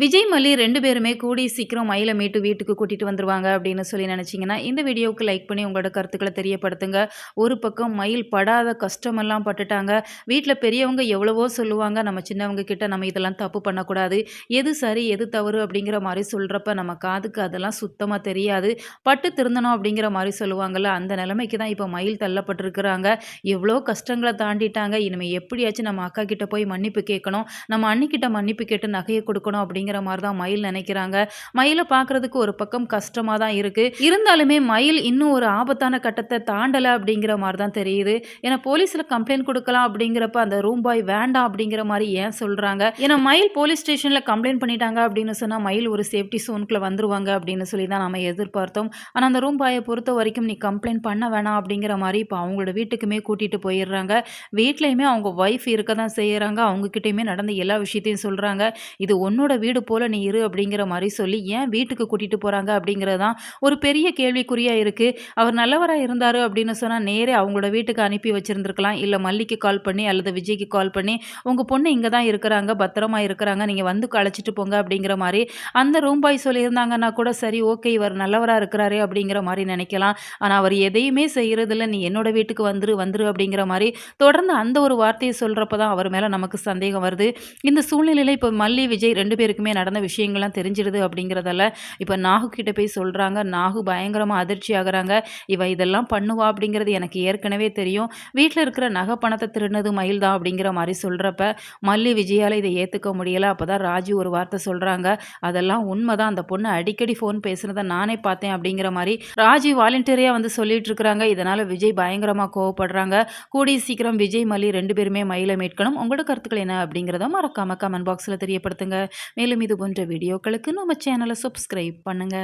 விஜய், மல்லி 2 பேருமே கூடிய சீக்கிரம் மயில மீட்டு வீட்டுக்கு கூட்டிட்டு வந்துருவாங்க அப்படின்னு சொல்லி நினைச்சீங்கன்னா, இந்த வீடியோவுக்கு லைக் பண்ணி உங்களோட கருத்துக்கள தெரியப்படுத்துங்க. ஒரு பக்கம் மயில் படாத கஷ்டமெல்லாம் பட்டுட்டாங்க. வீட்ல பெரியவங்க எவ்வளவோ சொல்லுவாங்க. நம்ம சின்னவங்க கிட்ட நம்ம இதெல்லாம் தப்பு பண்ணக்கூடாது. எது சரி, எது தவறு அப்படிங்கிற மாரி சொல்றப்ப நம்ம காதுக்கு அதெல்லாம் சுத்தமா தெரியாது. பட்டு திருந்தணும் அப்படிங்கிற மாரி சொல்லுவாங்கல்ல, அந்த நிலைமைக்கு தான் இப்ப மயில் தள்ளப்பட்டிருக்கிறாங்க. எவ்வளோ கஷ்டங்கள தாண்டிட்டாங்க. இனிமே எப்படியாச்சும் நம்ம அக்கா கிட்ட போய் மன்னிப்பு கேட்கணும். நம்ம அண்ணிக்கிட்ட மன்னிப்பு கேட்டு நகைய குடுக்கணும் அப்படிங்கிற மாரி தான் மயில் நெனைக்கிறாங்க. மயில பார்க்கறதுக்கு ஒரு பக்கம் கஷ்டமா தான் இருக்கு. இருந்தாலுமே மயில் இன்னும் ஒரு ஆபத்தான கட்டத்த தாண்டல அப்படிங்கிற மாரி தான் தெரியுது. ஏன்னா போலீஸ்ல கம்ப்ளைண்ட் குடுக்கலாம் அப்படிங்கிறப்ப அந்த ரூம் பாய் வேண்டாம் அப்படிங்கிற மாரி ஏன் சொல்றாங்க? ஏன்னா மயில் போலீஸ் ஸ்டேஷன்ல கம்ப்ளைண்ட் பண்ணிட்டாங்க அப்படின்னு சொன்னா மயில் ஒரு சேஃப்டி சோன்க்குள்ள வந்துருவாங்க அப்படின்னு சொல்லி தான் நம்ம எதிர்பார்த்தோம். ஆனா அந்த ரூம் பாய பொறுத்தவரைக்கும் நீ கம்ப்ளைண்ட் பண்ண வேணாம் அப்படிங்கிற மாரி இப்ப அவங்களோட வீட்டுக்குமே கூட்டிட்டு போயிர்றாங்க. வீட்லயுமே அவங்க ஒய்ஃப் இருக்க தான் செய்றாங்க. அவங்க கிட்டயுமே நடந்த எல்லா விஷயத்தையும் சொல்றாங்க. இது உன்னோட வீடு போல நீ இரு அப்படிங்கிற மாரி சொல்லி, ஏன் வீட்டுக்கு கூட்டிட்டு போறாங்க அப்படிங்கிறது தான் ஒரு பெரிய கேள்விக்குறியா இருக்கு. அவர் நல்லவரா இருந்தாரு அப்படின்னு சொன்னா, நேரே அவங்களோட வீட்டுக்கு அனுப்பி வச்சிருந்திருக்கலாம். இல்ல மல்லிக்கு கால் பண்ணி அல்லது விஜய்க்கு கால் பண்ணி, உங்க பொண்ணு இங்க தான் இருக்கிறாங்க, பத்திரமா இருக்கிறாங்க. நீங்க வந்து அழைச்சிட்டு போங்க அப்படிங்கிற மாரி, அந்த ரூம் பாய் சொல்லியிருந்தாங்கன்னா கூட சரி ஓகே இவர் நல்லவரா இருக்கிறாரே அப்படிங்கிற மாரி நெனைக்கலாம். ஆனா அவர் எதையுமே செய்றதில்ல. நீ என்னோட வீட்டுக்கு வந்துரு, வந்துரு அப்படிங்கிற மாரி தொடர்ந்து அந்த ஒரு வார்த்தைய சொல்றப்ப தான் அவர் மேல நமக்கு சந்தேகம் வருது. இந்த சூழ்நிலையில இப்ப மல்லி, விஜய் 2 பேருக்குமே நடந்த விஷயங்கள்லாம் தெரிஞ்சிடுது அப்படிங்கிறதால, இப்ப நாகு கிட்ட போய் சொல்றாங்க. நாகு பயங்கரமா அதிர்ச்சி ஆகுறாங்க. இவ இதெல்லாம் பண்ணுவா அப்படிங்கிறது எனக்கு ஏற்கனவே தெரியும். வீட்ல இருக்கிற நகை பணத்த திருடுனது மயில் தான் அப்படிங்கிற மாரி சொல்றப்ப, மல்லி, விஜயால இத ஏத்துக்க முடியல. அப்பதான் ராஜி ஒரு வார்த்தை சொல்றாங்க. அதெல்லாம் உண்மதான். அந்த பொண்ணு அடிக்கடி ஃபோன் பேசுனத நானே பார்த்தேன் அப்படிங்கிற மாரி ராஜி வாலண்டரியா வந்து சொல்லிட்டு இருக்கிறாங்க. இதனால விஜய் பயங்கரமா கோவப்படுறாங்க. கூடிய சீக்கிரம் விஜய், மல்லி 2 பேருமே மயில மீட்கணும். உங்களோட கருத்துக்கள் என்ன அப்படிங்கிறத மறக்காம கமெண்ட் பாக்ஸ்ல தெரியப்படுத்துங்க. மேலும் இது போன்ற வீடியோக்களுக்கு நம்ம சேனல சப்ஸ்கிரைப் பண்ணுங்க.